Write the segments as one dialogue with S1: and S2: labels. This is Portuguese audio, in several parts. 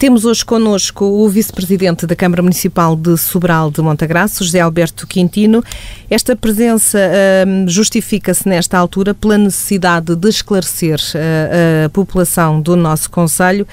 S1: Temos hoje connosco o Vice-Presidente da Câmara Municipal de Sobral de Montagraço, José Alberto Quintino. Esta presença justifica-se nesta altura pela necessidade de esclarecer a população do nosso concelho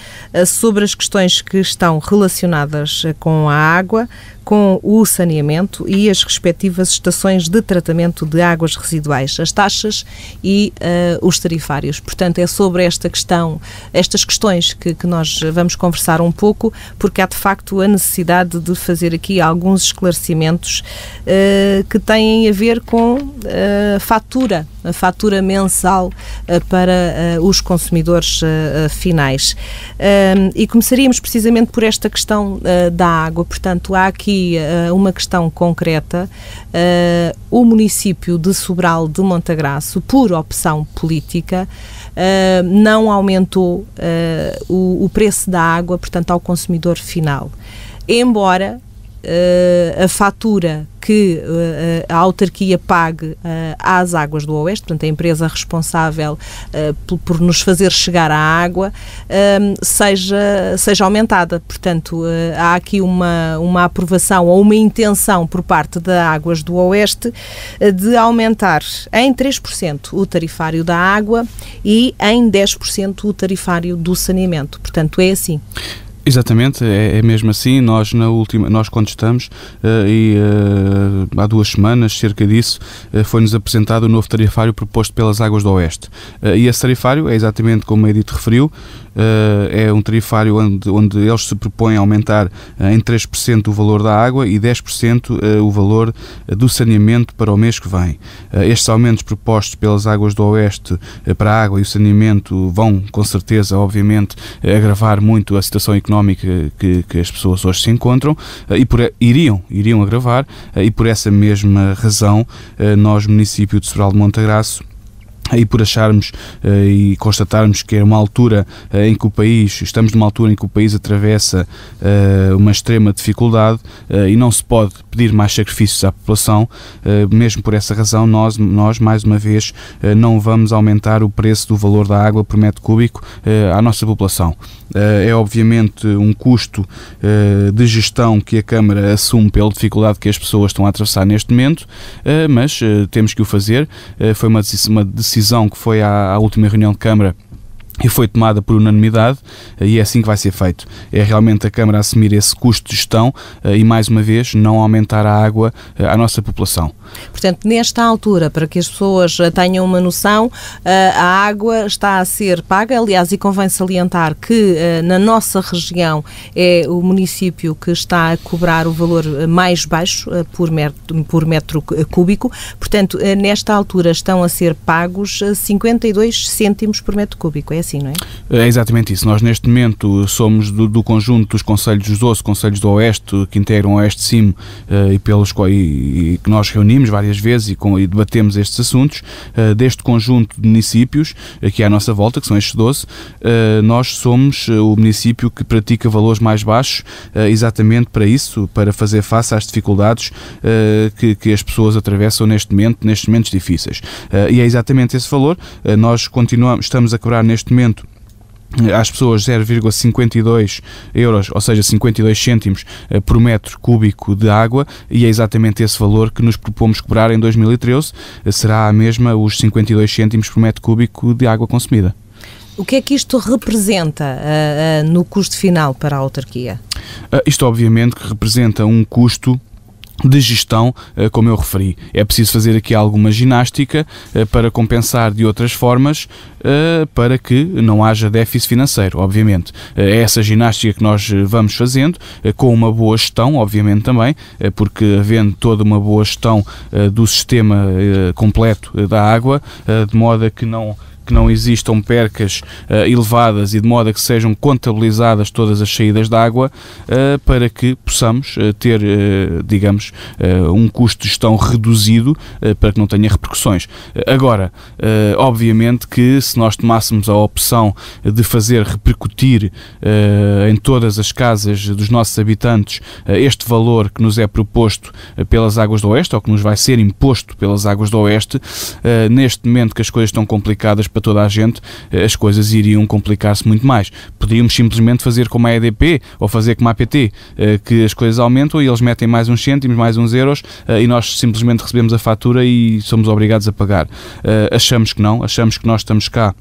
S1: sobre as questões que estão relacionadas com a água, com o saneamento e as respectivas estações de tratamento de águas residuais, as taxas e os tarifários. Portanto, é sobre esta questão, estas questões que nós vamos conversar um pouco, porque há de facto a necessidade de fazer aqui alguns esclarecimentos que têm a ver com a fatura mensal para os consumidores finais. E começaríamos precisamente por esta questão da água. Portanto, há aqui uma questão concreta. O município de Sobral de Montagraço, por opção política, não aumentou o preço da água, portanto, ao consumidor final. Embora a fatura que a autarquia pague às Águas do Oeste, portanto a empresa responsável por nos fazer chegar a água, seja aumentada. Portanto, há aqui uma aprovação ou uma intenção por parte da Águas do Oeste de aumentar em 3% o tarifário da água e em 10% o tarifário do saneamento. Portanto, é assim.
S2: Exatamente, é mesmo assim. Nós quando estamos, há 2 semanas, cerca disso, foi-nos apresentado o novo tarifário proposto pelas Águas do Oeste. E esse tarifário é exatamente como o Edito referiu, é um tarifário onde eles se propõem a aumentar em 3% o valor da água e 10% o valor do saneamento para o mês que vem. Estes aumentos propostos pelas Águas do Oeste para a água e o saneamento vão, com certeza, obviamente, agravar muito a situação económica que as pessoas hoje se encontram iriam agravar, e por essa mesma razão nós, município de Sobral de Montagraço, e por acharmos e constatarmos que é uma altura em que estamos numa altura em que o país atravessa uma extrema dificuldade e não se pode pedir mais sacrifícios à população, mesmo por essa razão nós mais uma vez não vamos aumentar o preço do valor da água por metro cúbico à nossa população. É obviamente um custo de gestão que a Câmara assume pela dificuldade que as pessoas estão a atravessar neste momento, mas temos que o fazer. Foi uma decisão que foi à última reunião de Câmara e foi tomada por unanimidade, e é assim que vai ser feito. É realmente a Câmara assumir esse custo de gestão e, mais uma vez, não aumentar a água à nossa população.
S1: Portanto, nesta altura, para que as pessoas tenham uma noção, a água está a ser paga. Aliás, e convém salientar que na nossa região é o município que está a cobrar o valor mais baixo por metro cúbico. Portanto, nesta altura estão a ser pagos 52 cêntimos por metro cúbico. É assim, não é? É
S2: exatamente isso. Nós, neste momento, somos do conjunto dos concelhos dos 12 concelhos do Oeste, que integram o Oeste Cimo, e que nós reunimos várias vezes e debatemos estes assuntos. Deste conjunto de municípios aqui à nossa volta, que são estes 12, nós somos o município que pratica valores mais baixos, exatamente para isso, para fazer face às dificuldades que as pessoas atravessam nestes momentos difíceis. E é exatamente esse valor. Nós estamos a cobrar neste momento às pessoas 0,52 euros, ou seja, 52 cêntimos por metro cúbico de água, e é exatamente esse valor que nos propomos cobrar em 2013, será a mesma os 52 cêntimos por metro cúbico de água consumida.
S1: O que é que isto representa no custo final para a autarquia?
S2: Isto obviamente que representa um custo de gestão, como eu referi. É preciso fazer aqui alguma ginástica para compensar de outras formas, para que não haja déficit financeiro, obviamente. É essa ginástica que nós vamos fazendo, com uma boa gestão, obviamente também, porque havendo toda uma boa gestão do sistema completo da água, de modo a que não existam percas elevadas e de modo a que sejam contabilizadas todas as saídas de água, para que possamos ter, digamos, um custo de gestão reduzido, para que não tenha repercussões. Agora, obviamente que se nós tomássemos a opção de fazer repercutir em todas as casas dos nossos habitantes este valor que nos é proposto pelas Águas do Oeste, ou que nos vai ser imposto pelas Águas do Oeste, neste momento que as coisas estão complicadas para toda a gente, as coisas iriam complicar-se muito mais. Podíamos simplesmente fazer como a EDP ou fazer como a APT, que as coisas aumentam e eles metem mais uns cêntimos, mais uns euros, e nós simplesmente recebemos a fatura e somos obrigados a pagar. Achamos que não, achamos que nós estamos cá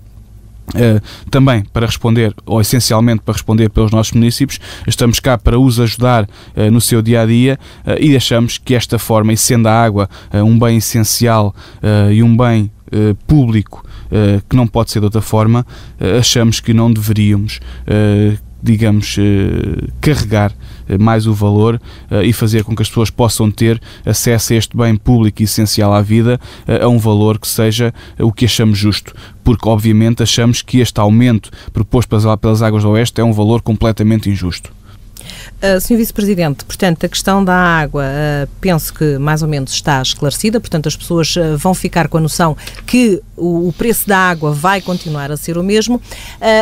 S2: também para responder, ou essencialmente para responder pelos nossos municípios, estamos cá para os ajudar no seu dia-a-dia, e achamos que esta forma, e sendo a água um bem essencial e um bem público que não pode ser de outra forma, achamos que não deveríamos carregar mais o valor e fazer com que as pessoas possam ter acesso a este bem público e essencial à vida a um valor que seja o que achamos justo, porque obviamente achamos que este aumento proposto pelas Águas do Oeste é um valor completamente injusto.
S1: Sr. Vice-Presidente, portanto, a questão da água penso que mais ou menos está esclarecida, portanto as pessoas vão ficar com a noção que o preço da água vai continuar a ser o mesmo.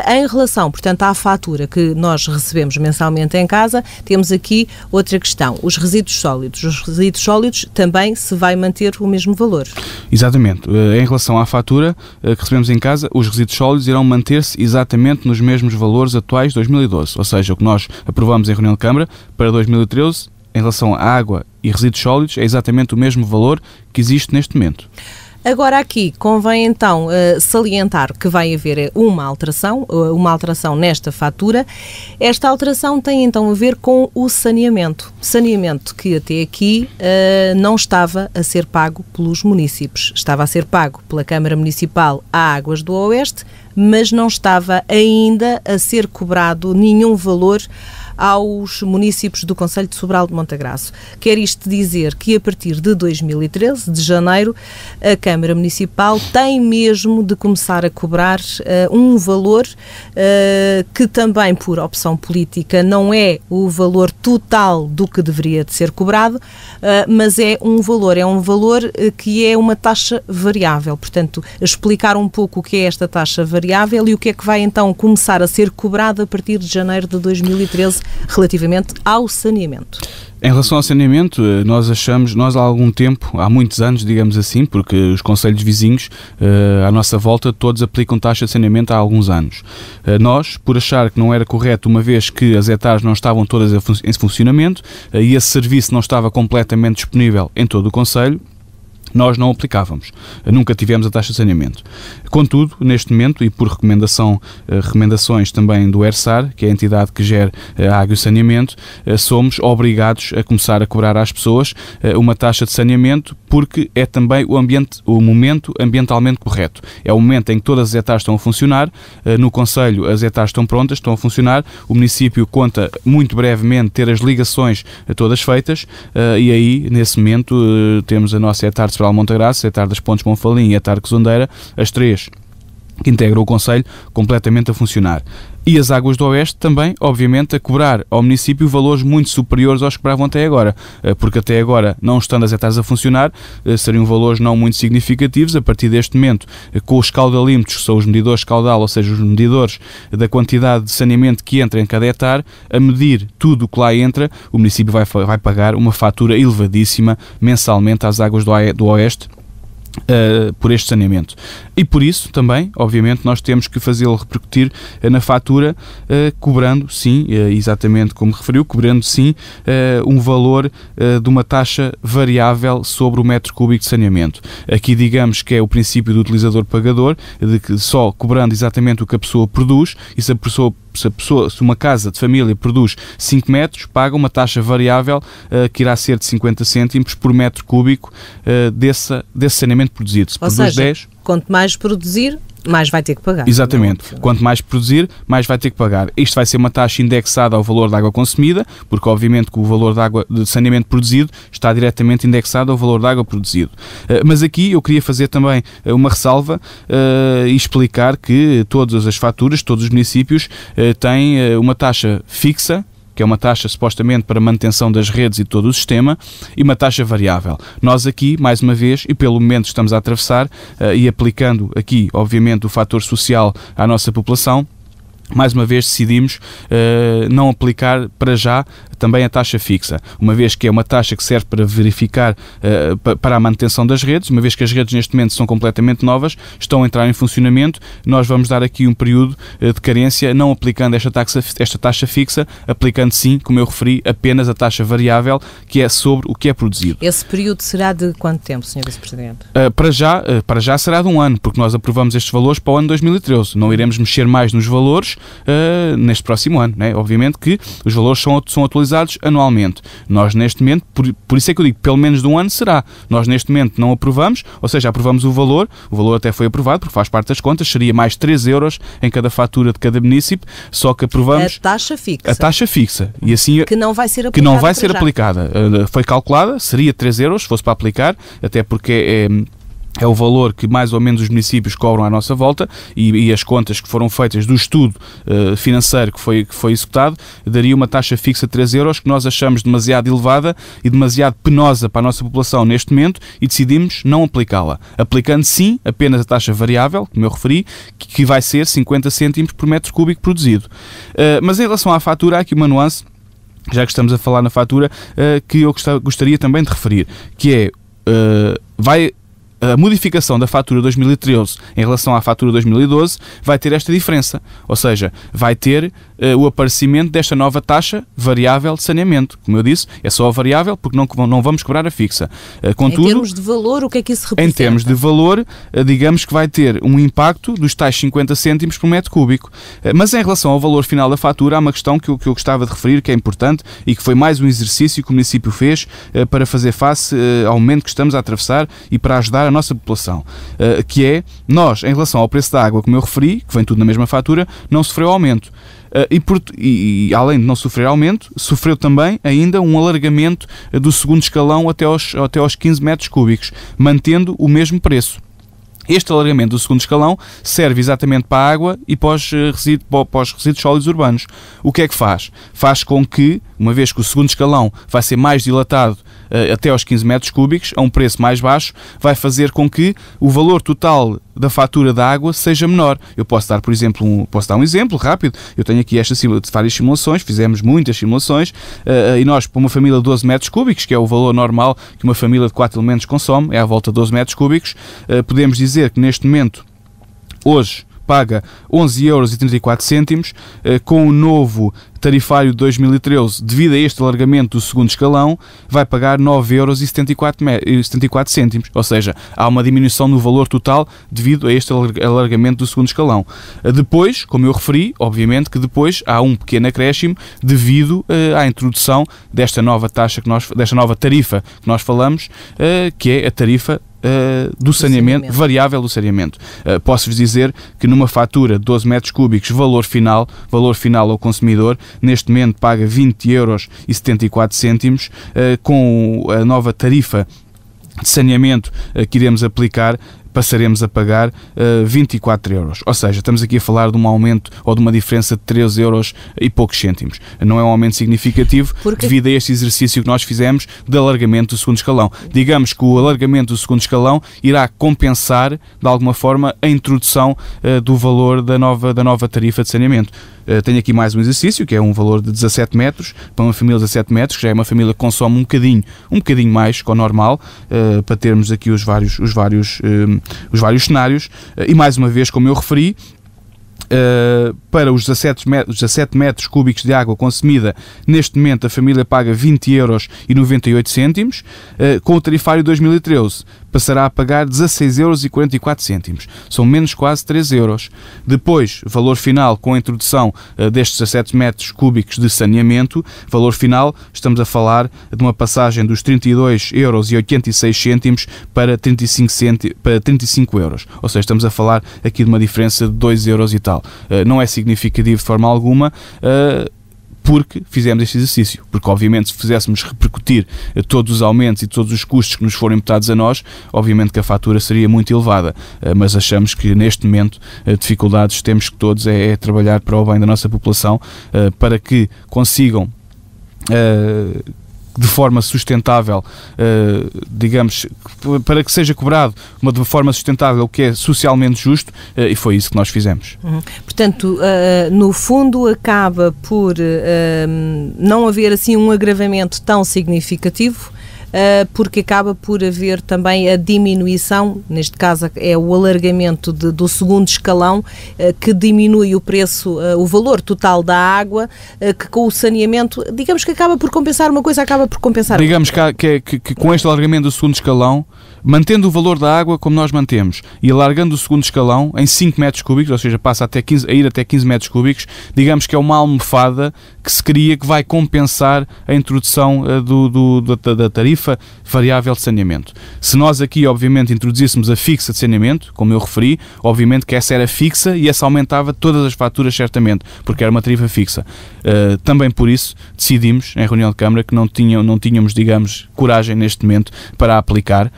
S1: Em relação, portanto, à fatura que nós recebemos mensalmente em casa, temos aqui outra questão, os resíduos sólidos. Os resíduos sólidos também se vai manter o mesmo valor?
S2: Exatamente. Em relação à fatura que recebemos em casa, os resíduos sólidos irão manter-se exatamente nos mesmos valores atuais de 2012, ou seja, o que nós aprovamos em reunião de Câmara para 2013, em relação à água e resíduos sólidos, é exatamente o mesmo valor que existe neste momento.
S1: Agora aqui convém então salientar que vai haver uma alteração nesta fatura. Esta alteração tem então a ver com o saneamento que até aqui não estava a ser pago pelos municípios, estava a ser pago pela Câmara Municipal a Águas do Oeste, mas não estava ainda a ser cobrado nenhum valor aos municípios do Concelho de Sobral de Montagraço. Quer isto dizer que a partir de 2013, de janeiro, a Câmara Municipal tem mesmo de começar a cobrar um valor que também, por opção política, não é o valor total do que deveria de ser cobrado, mas é um valor que é uma taxa variável. Portanto, explicar um pouco o que é esta taxa variável e o que é que vai então começar a ser cobrado a partir de janeiro de 2013 relativamente ao saneamento.
S2: Em relação ao saneamento, nós há algum tempo, há muitos anos, digamos assim, porque os concelhos vizinhos à nossa volta todos aplicam taxa de saneamento há alguns anos. Nós, por achar que não era correto, uma vez que as hectares não estavam todas em funcionamento e esse serviço não estava completamente disponível em todo o concelho, nós não aplicávamos. Nunca tivemos a taxa de saneamento. Contudo, neste momento, e por recomendações também do ERSAR, que é a entidade que gera a água e o saneamento, somos obrigados a começar a cobrar às pessoas uma taxa de saneamento, porque é também o momento ambientalmente correto. É o momento em que todas as hectares estão a funcionar, no concelho as hectares estão prontas, estão a funcionar, o município conta muito brevemente ter as ligações todas feitas, e aí, nesse momento, temos a nossa hectare de Sobral de Montagraço, a hectare das Pontes Monfalim e a hectare de Cozondeira, as três que integram o concelho, completamente a funcionar. E as Águas do Oeste também, obviamente, a cobrar ao município valores muito superiores aos que cobravam até agora, porque até agora, não estando as hectares a funcionar, seriam valores não muito significativos. A partir deste momento, com os caudalímetros, que são os medidores de caudal, ou seja, os medidores da quantidade de saneamento que entra em cada hectare, a medir tudo o que lá entra, o município vai pagar uma fatura elevadíssima mensalmente às Águas do Oeste, por este saneamento. E por isso também, obviamente, nós temos que fazê-lo repercutir na fatura, cobrando, sim, exatamente como referiu, cobrando, sim, um valor de uma taxa variável sobre o metro cúbico de saneamento. Aqui digamos que é o princípio do utilizador-pagador, de que só cobrando exatamente o que a pessoa produz, e se uma casa de família produz 5 metros, paga uma taxa variável que irá ser de 50 cêntimos por metro cúbico desse saneamento produzido. Se produz 10...
S1: quanto mais produzir, mais vai ter que pagar.
S2: Exatamente. Quanto mais produzir, mais vai ter que pagar. Isto vai ser uma taxa indexada ao valor da água consumida, porque obviamente que o valor da água de saneamento produzido está diretamente indexado ao valor da água produzido. Mas aqui eu queria fazer também uma ressalva e explicar que todas as faturas, todos os municípios têm uma taxa fixa, que é uma taxa supostamente para manutenção das redes e de todo o sistema, e uma taxa variável. Nós aqui, mais uma vez, e pelo momento estamos a atravessar, e aplicando aqui, obviamente, o fator social à nossa população, mais uma vez decidimos não aplicar para já também a taxa fixa, uma vez que é uma taxa que serve para verificar, para a manutenção das redes, uma vez que as redes neste momento são completamente novas, estão a entrar em funcionamento, nós vamos dar aqui um período de carência, não aplicando esta taxa fixa, aplicando sim, como eu referi, apenas a taxa variável, que é sobre o que é produzido.
S1: Esse período será de quanto tempo, Sr. Vice-Presidente?
S2: Para já será de um ano, porque nós aprovamos estes valores para o ano 2013, não iremos mexer mais nos valores neste próximo ano, né? Obviamente que os valores são atualizados anualmente. Nós neste momento, por isso é que eu digo, pelo menos de um ano será. Nós neste momento não aprovamos, ou seja, aprovamos o valor até foi aprovado, porque faz parte das contas, seria mais 3 euros em cada fatura de cada município, só que aprovamos...
S1: A taxa fixa.
S2: A taxa fixa. E assim,
S1: que não vai ser aplicada.
S2: Que não vai ser aplicada. Foi calculada, seria 3 euros, se fosse para aplicar, até porque é o valor que mais ou menos os municípios cobram à nossa volta e as contas que foram feitas do estudo financeiro que foi executado, daria uma taxa fixa de 3 euros que nós achamos demasiado elevada e demasiado penosa para a nossa população neste momento e decidimos não aplicá-la. Aplicando sim apenas a taxa variável, como eu referi, que vai ser 50 cêntimos por metro cúbico produzido. Mas em relação à fatura, há aqui uma nuance, já que estamos a falar na fatura, que eu gostaria também de referir, que a modificação da fatura 2013 em relação à fatura 2012 vai ter esta diferença, ou seja, vai ter o aparecimento desta nova taxa variável de saneamento. Como eu disse, é só a variável porque não vamos cobrar a fixa. Contudo,
S1: em termos de valor, o que é que isso representa?
S2: Em termos de valor, digamos que vai ter um impacto dos tais 50 cêntimos por metro cúbico. Mas em relação ao valor final da fatura, há uma questão que eu gostava de referir, que é importante e que foi mais um exercício que o município fez para fazer face ao momento que estamos a atravessar e para ajudar a nossa população, que é, nós, em relação ao preço da água, como eu referi, que vem tudo na mesma fatura, não sofreu aumento. E além de não sofrer aumento, sofreu também ainda um alargamento do segundo escalão até aos 15 metros cúbicos, mantendo o mesmo preço. Este alargamento do segundo escalão serve exatamente para a água e para os resíduos sólidos urbanos. O que é que faz? Faz com que, uma vez que o segundo escalão vai ser mais dilatado até aos 15 metros cúbicos, a um preço mais baixo, vai fazer com que o valor total da fatura da água seja menor. Eu posso dar, por exemplo, um exemplo rápido. Eu tenho aqui várias simulações, fizemos muitas simulações, e nós, para uma família de 12 metros cúbicos, que é o valor normal que uma família de 4 elementos consome, é à volta de 12 metros cúbicos, podemos dizer que neste momento, hoje, paga 11,34 €, com o novo tarifário de 2013, devido a este alargamento do segundo escalão, vai pagar 9,74 €, ou seja, há uma diminuição no valor total devido a este alargamento do segundo escalão. Depois, como eu referi, obviamente que depois há um pequeno acréscimo devido à introdução desta nova taxa, desta nova tarifa que nós falamos, que é a tarifa do saneamento, variável do saneamento. Posso-vos dizer que numa fatura de 12 metros cúbicos, valor final ao consumidor, neste momento paga 20,74 €, com a nova tarifa de saneamento que iremos aplicar, passaremos a pagar 24 €. Ou seja, estamos aqui a falar de um aumento ou de uma diferença de 13 euros e poucos cêntimos. Não é um aumento significativo devido a este exercício que nós fizemos de alargamento do segundo escalão. Digamos que o alargamento do segundo escalão irá compensar, de alguma forma, a introdução do valor da nova tarifa de saneamento. Tenho aqui mais um exercício, que é um valor de 17 metros, para uma família de 17 metros, que já é uma família que consome um bocadinho mais que o normal, para termos aqui os vários cenários, e mais uma vez, como eu referi, para os 17 metros cúbicos de água consumida, neste momento a família paga 20,98 €, com o tarifário 2013 passará a pagar 16,44 €. São menos quase 3 euros. Depois, valor final com a introdução destes 17 metros cúbicos de saneamento, valor final, estamos a falar de uma passagem dos 32,86 € para 35 euros. Ou seja, estamos a falar aqui de uma diferença de 2 euros e tal. Não é significativo de forma alguma, porque fizemos este exercício. Porque, obviamente, se fizéssemos repercutir todos os aumentos e todos os custos que nos forem imputados a nós, obviamente que a fatura seria muito elevada. Mas achamos que, neste momento, dificuldades temos que todos é trabalhar para o bem da nossa população, para que consigam de forma sustentável, digamos, para que seja cobrado de forma sustentável o que é socialmente justo, e foi isso que nós fizemos.
S1: Portanto, no fundo acaba por não haver assim um agravamento tão significativo, porque acaba por haver também a diminuição, neste caso é o alargamento do segundo escalão, que diminui o preço, o valor total da água, que com o saneamento, digamos que acaba por compensar uma coisa, acaba por compensar outra.
S2: Digamos que com este alargamento do segundo escalão, mantendo o valor da água como nós mantemos e alargando o segundo escalão em 5 metros cúbicos, ou seja, passa a ir até 15 metros cúbicos, digamos que é uma almofada que se cria, que vai compensar a introdução da tarifa variável de saneamento. Se nós aqui, obviamente, introduzíssemos a fixa de saneamento, como eu referi, obviamente que essa era fixa e essa aumentava todas as faturas, certamente, porque era uma tarifa fixa. Também por isso decidimos, em reunião de Câmara, que não tínhamos, digamos, coragem neste momento para aplicar,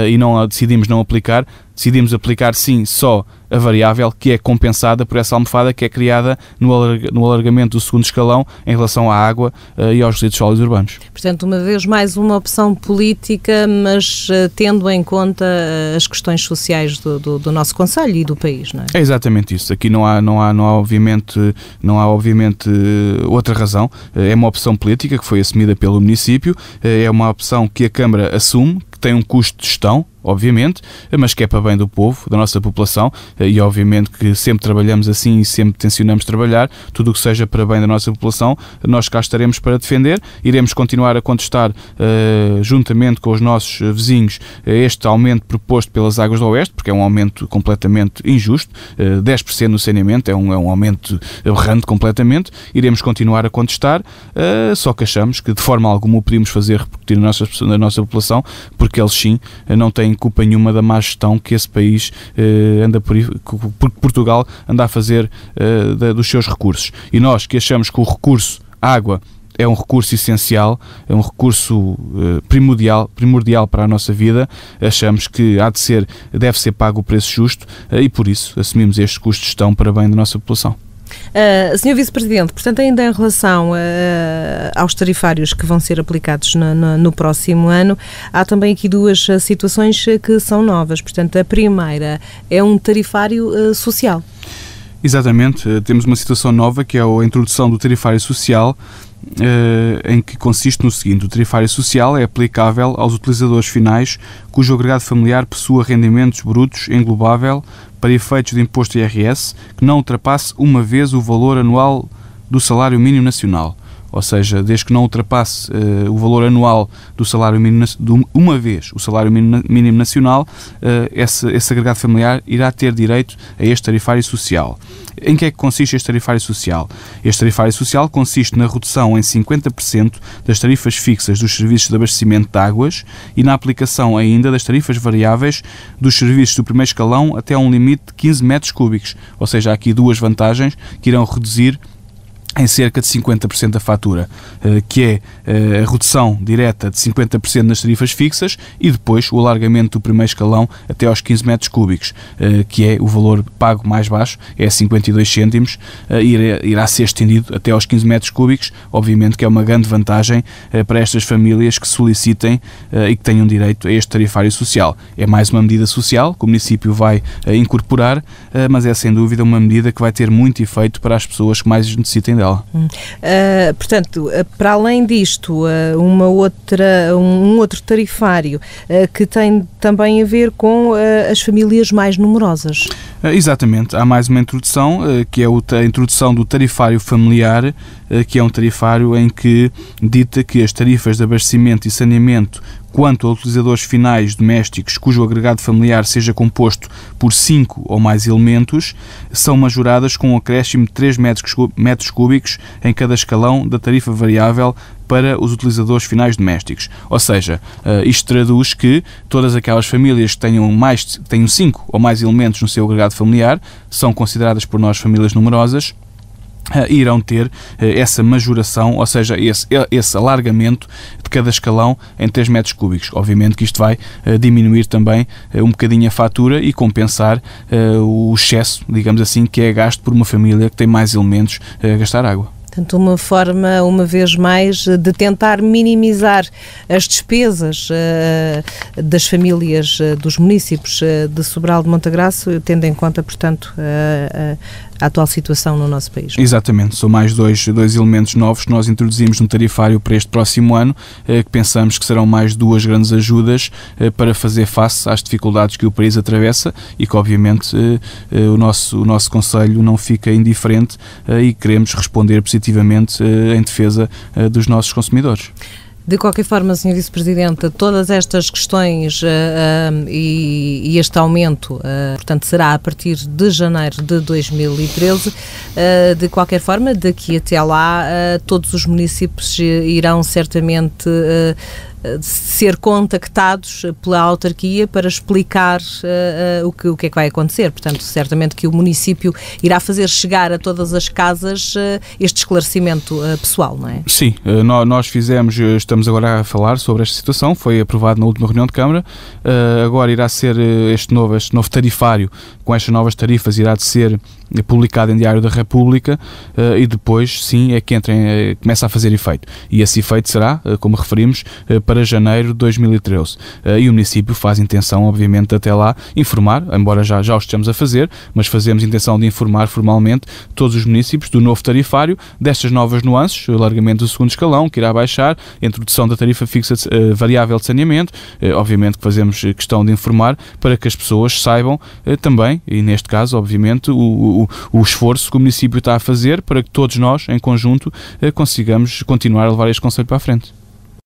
S2: e decidimos não aplicar. Decidimos aplicar, sim, só a variável, que é compensada por essa almofada que é criada no alargamento do segundo escalão em relação à água e aos resíduos sólidos urbanos.
S1: Portanto, uma vez mais, uma opção política, mas tendo em conta as questões sociais do nosso concelho e do país, não é?
S2: É exatamente isso. Aqui não há obviamente outra razão. É uma opção política que foi assumida pelo município, é uma opção que a Câmara assume, que tem um custo de gestão, obviamente, mas que é para bem do povo, da nossa população, e obviamente que sempre trabalhamos assim e sempre tencionamos trabalhar, tudo o que seja para bem da nossa população, nós cá estaremos para defender, iremos continuar a contestar, juntamente com os nossos vizinhos, este aumento proposto pelas Águas do Oeste, porque é um aumento completamente injusto, 10% no saneamento, é um aumento aberrante completamente, iremos continuar a contestar, só que achamos que de forma alguma o podíamos fazer repercutir na nossa população, porque eles sim não têm culpa nenhuma da má gestão que esse país porque Portugal anda a fazer dos seus recursos. E nós que achamos que o recurso água é um recurso essencial, é um recurso primordial para a nossa vida, achamos que deve ser pago o preço justo, e por isso assumimos este custo de gestão para bem da nossa população.
S1: Sr. Vice-Presidente, portanto, ainda em relação aos tarifários que vão ser aplicados no próximo ano, há também aqui duas situações que são novas. Portanto, a primeira é um tarifário social.
S2: Exatamente, temos uma situação nova que é a introdução do tarifário social, em que consiste no seguinte: o tarifário social é aplicável aos utilizadores finais cujo agregado familiar possua rendimentos brutos englobável para efeitos de imposto IRS que não ultrapasse uma vez o valor anual do salário mínimo nacional. Ou seja, desde que não ultrapasse o valor anual do salário mínimo, uma vez o salário mínimo nacional, esse agregado familiar irá ter direito a este tarifário social. Em que é que consiste este tarifário social? Este tarifário social consiste na redução em 50% das tarifas fixas dos serviços de abastecimento de águas e na aplicação ainda das tarifas variáveis dos serviços do primeiro escalão até a um limite de 15 metros cúbicos. Ou seja, há aqui duas vantagens que irão reduzir em cerca de 50% da fatura, que é a redução direta de 50% nas tarifas fixas e depois o alargamento do primeiro escalão até aos 15 metros cúbicos, que é o valor pago mais baixo, é 52 cêntimos, irá ser estendido até aos 15 metros cúbicos, obviamente que é uma grande vantagem para estas famílias que solicitem e que tenham direito a este tarifário social. É mais uma medida social que o município vai incorporar, mas é sem dúvida uma medida que vai ter muito efeito para as pessoas que mais necessitem dela.
S1: Portanto, para além disto, um outro tarifário que tem também a ver com as famílias mais numerosas.
S2: Exatamente, há mais uma introdução, que é a introdução do tarifário familiar, que é um tarifário em que dita que as tarifas de abastecimento e saneamento quanto a utilizadores finais domésticos cujo agregado familiar seja composto por 5 ou mais elementos, são majoradas com um acréscimo de 3 metros cúbicos em cada escalão da tarifa variável para os utilizadores finais domésticos. Ou seja, isto traduz que todas aquelas famílias que tenham 5 ou mais elementos no seu agregado familiar, são consideradas por nós famílias numerosas, irão ter essa majoração, ou seja, esse alargamento de cada escalão em 3 metros cúbicos. Obviamente que isto vai diminuir também um bocadinho a fatura e compensar o excesso, digamos assim, que é gasto por uma família que tem mais elementos a gastar água.
S1: Portanto, uma forma, uma vez mais, de tentar minimizar as despesas das famílias dos municípios de Sobral de Montagraço, tendo em conta, portanto, a atual situação no nosso país.
S2: Exatamente, são mais dois elementos novos que nós introduzimos no tarifário para este próximo ano, que pensamos que serão mais duas grandes ajudas para fazer face às dificuldades que o país atravessa e que obviamente o nosso Conselho não fica indiferente e queremos responder positivamente em defesa dos nossos consumidores.
S1: De qualquer forma, Sr. Vice-Presidente, todas estas questões e este aumento, portanto, será a partir de janeiro de 2013. De qualquer forma, daqui até lá, todos os municípios irão certamente ser contactados pela autarquia para explicar o que é que vai acontecer. Portanto, certamente que o município irá fazer chegar a todas as casas este esclarecimento pessoal, não é?
S2: Sim, nós estamos agora a falar sobre esta situação, foi aprovado na última reunião de Câmara, agora irá ser este novo tarifário, com estas novas tarifas, irá de ser publicado em Diário da República e depois, sim, é que começa a fazer efeito. E esse efeito será, como referimos, para janeiro de 2013. E o município faz intenção, obviamente, até lá, informar, embora já o estejamos a fazer, mas fazemos intenção de informar formalmente todos os municípios do novo tarifário, destas novas nuances, o alargamento do segundo escalão, que irá baixar, a introdução da tarifa fixa variável de saneamento, obviamente que fazemos questão de informar para que as pessoas saibam também, e neste caso, obviamente, o esforço que o município está a fazer para que todos nós, em conjunto, consigamos continuar a levar este concelho para a frente.